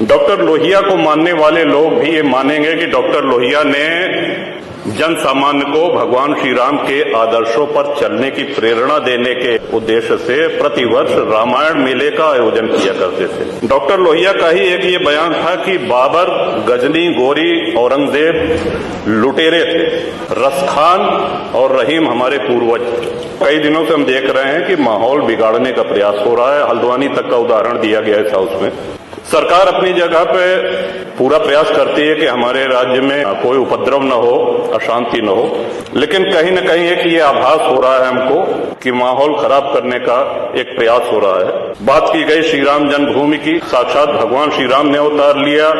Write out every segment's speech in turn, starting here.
Doctor Lohia को मानने वाले लोग भी ये मानेंगे कि डॉक्टर लोहिया ने जन सामान्य को भगवान श्री राम के आदर्शों पर चलने की प्रेरणा देने के उद्देश्य से प्रतिवर्ष रामायण मेले का आयोजन किया करते थे। डॉक्टर लोहिया का ही एक ये बयान था कि बाबर, गजनी, गोरी, औरंगजेब लुटेरे थे, रसखान और रहीम हमारे पूर्वज। कई दिनों से हम देख रहे हैं कि माहौल बिगाड़ने का प्रयास हो रहा है। हल्द्वानी तक का उदाहरण दिया गया है हाउस में। सरकार अपनी जगह पे पूरा प्रयास करती है कि हमारे राज्य में कोई उपद्रव न हो, अशांति न हो, लेकिन कहीं न कहीं एक ये आभास हो रहा है हमको कि माहौल खराब करने का एक प्रयास हो रहा है। बात की गई श्री राम जन्मभूमि की, साक्षात भगवान श्री राम ने अवतार लिया।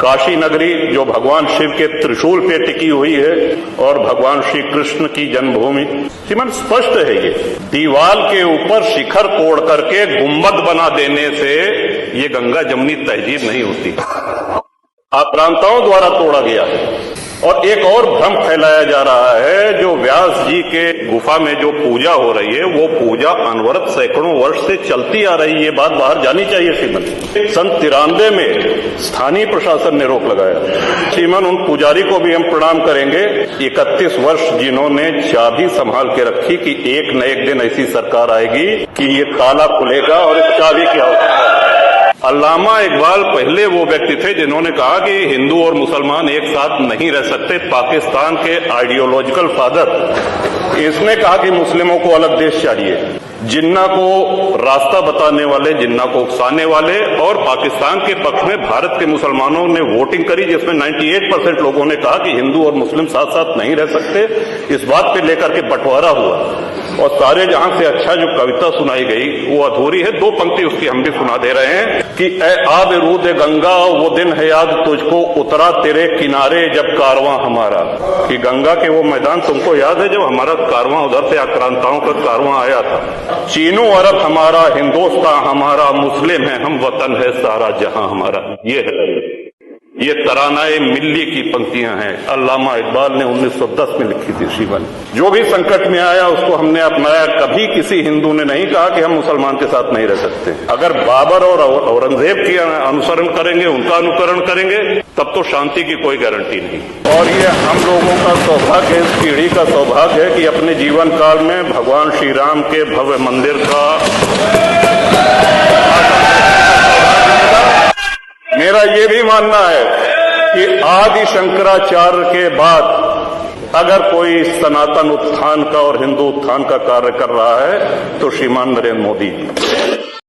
काशी नगरी जो भगवान शिव के त्रिशूल पे टिकी हुई है और भगवान श्री कृष्ण की जन्मभूमि, श्रीमान स्पष्ट है ये। दीवाल के ऊपर शिखर तोड़ करके गुंबद बना देने से ये गंगा जमुनी तहजीब नहीं होती, आक्रांताओं द्वारा तोड़ा गया है। और एक और भ्रम फैलाया जा रहा है, जो व्यास जी के गुफा में जो पूजा हो रही है वो पूजा अनवरत सैकड़ों वर्ष से चलती आ रही है। ये बात बाहर जानी चाहिए श्रीमन। सन 93 में स्थानीय प्रशासन ने रोक लगाया। श्रीमन, उन पुजारी को भी हम प्रणाम करेंगे, 31 वर्ष जिन्होंने चाबी संभाल के रखी कि एक न एक दिन ऐसी सरकार आएगी कि ये ताला खुलेगा और इस चाबी क्या होगा। अल्लामा इकबाल पहले वो व्यक्ति थे जिन्होंने कहा कि हिंदू और मुसलमान एक साथ नहीं रह सकते। पाकिस्तान के आइडियोलॉजिकल फादर, इसने कहा कि मुस्लिमों को अलग देश चाहिए। जिन्ना को रास्ता बताने वाले, जिन्ना को उकसाने वाले, और पाकिस्तान के पक्ष में भारत के मुसलमानों ने वोटिंग करी जिसमें 98% लोगों ने कहा कि हिंदू और मुस्लिम साथ साथ नहीं रह सकते। इस बात पे लेकर के बंटवारा हुआ और सारे जहां से अच्छा जो कविता सुनाई गई वो अधूरी है। 2 पंक्ति उसकी हम भी सुना दे रहे हैं कि ए आब रूद गंगा वो दिन है याद तुझको, उतरा तेरे किनारे जब कारवां हमारा। कि गंगा के वो मैदान तुमको याद है जब हमारा कारवां उधर से आक्रांताओं का कारवां आया था। चीनो अरब हमारा, हिंदुस्तान हमारा, मुस्लिम है हम, वतन है सारा जहां हमारा। ये तरानाए मिल्ली की पंक्तियां हैं, अल्लामा इकबाल ने 1910 में लिखी थी। शिवन जो भी संकट में आया उसको हमने अपनाया। कभी किसी हिंदू ने नहीं कहा कि हम मुसलमान के साथ नहीं रह सकते। अगर बाबर और औरंगजेब की अनुसरण करेंगे, उनका अनुकरण करेंगे, तब तो शांति की कोई गारंटी नहीं। और ये हम लोगों का सौभाग्य, इस पीढ़ी का सौभाग्य है कि अपने जीवन काल में भगवान श्री राम के भव्य मंदिर का मेरा ये भी मानना है कि आदि शंकराचार्य के बाद अगर कोई सनातन उत्थान का और हिंदू उत्थान का कार्य कर रहा है तो श्रीमान नरेंद्र मोदी।